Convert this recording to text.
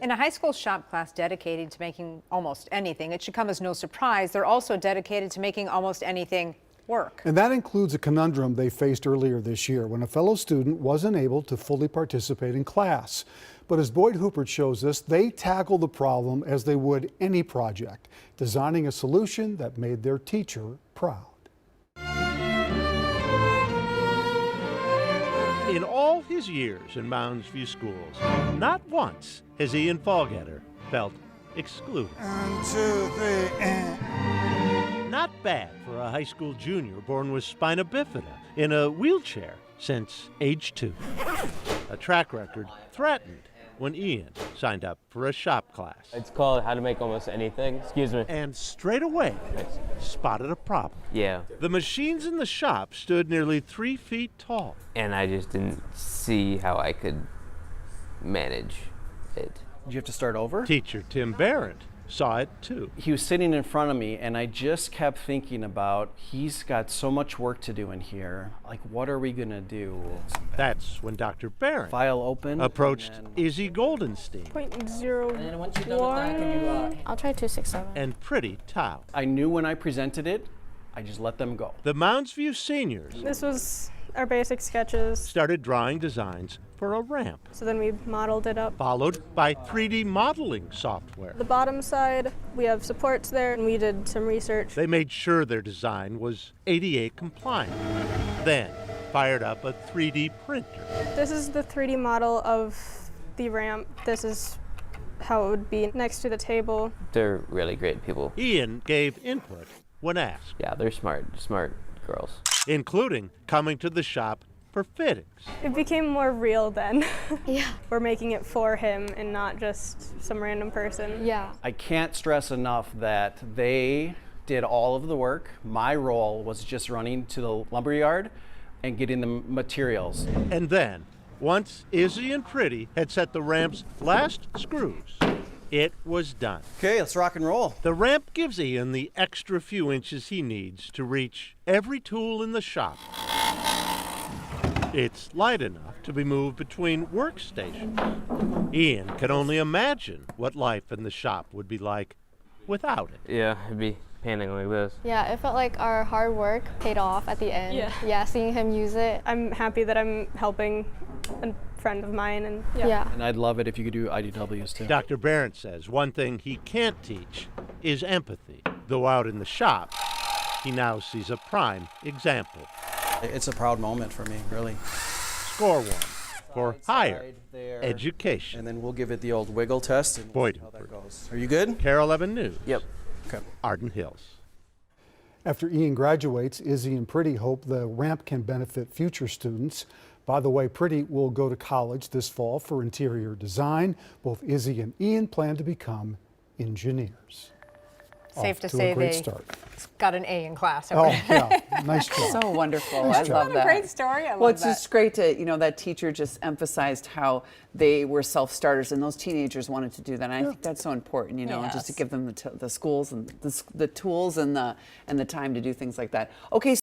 In a high school shop class dedicated to making almost anything, it should come as no surprise, they're also dedicated to making almost anything work. And that includes a conundrum they faced earlier this year when a fellow student wasn't able to fully participate in class. But as Boyd Hoopert shows us, they tackled the problem as they would any project, designing a solution that made their teacher proud. In all his years in Mounds View schools, not once has Ian Fallgatter felt excluded. 1, 2, 3, and... Not bad for a high school junior born with spina bifida in a wheelchair since age 2. A track record threatened when Ian signed up for a shop class. It's called How to Make Almost Anything. Excuse me. And straight away spotted a problem. Yeah. The machines in the shop stood nearly 3 feet tall. And I just didn't see how I could manage it. Did you have to start over? Teacher Tim Barrett saw it too. He was sitting in front of me and I just kept thinking about, he's got so much work to do in here. Like, what are we gonna do? That's when Dr. Barrett File open. approached Izzy Goldenstein 0.01. I'll try 267. and Pretti Tsao. I knew when I presented it, I just let them go. The Mounds View seniors This was our basic sketches. started drawing designs for a ramp, So then we modeled it up. followed by 3D modeling software. The bottom side, we have supports there, and we did some research. They made sure their design was ADA compliant, then fired up a 3D printer. This is the 3D model of the ramp. This is how it would be next to the table. They're really great people. Ian gave input when asked, Yeah, they're smart girls. including coming to the shop for fittings. It became more real then. Yeah. We're making it for him and not just some random person. Yeah. I can't stress enough that they did all of the work. My role was just running to the lumberyard and getting the materials. And then, once Izzy and Pretti had set the ramp's last screws, it was done. Okay, let's rock and roll. The ramp gives Ian the extra few inches he needs to reach every tool in the shop. It's light enough to be moved between workstations. Ian can only imagine what life in the shop would be like without it. Yeah, it'd be painting like this. Yeah, it felt like our hard work paid off at the end. Yeah. Seeing him use it. I'm happy that I'm helping a friend of mine, and Yeah. And I'd love it if you could do IDWs too. Dr. Barrett says one thing he can't teach is empathy, though out in the shop, he now sees a prime example. It's a proud moment for me, really. Score one for higher education. And then we'll give it the old wiggle test and we'll Boyd see how that Hoopert. goes. Are you good? Carol 11 News. Yep. Okay. Arden Hills. After Ian graduates, Izzy and Pretti hope the ramp can benefit future students. By the way, Pretti will go to college this fall for interior design. Both Izzy and Ian plan to become engineers. Safe Off to to say a great they start. got an A in class. Oh, yeah, nice job. So wonderful. Nice I job. love What a that. great story. I Well, love it's that. just great to, that teacher just emphasized how they were self-starters and those teenagers wanted to do that. And I think that's so important, just to Yes. give them the schools and the tools and the time to do things like that. Okay.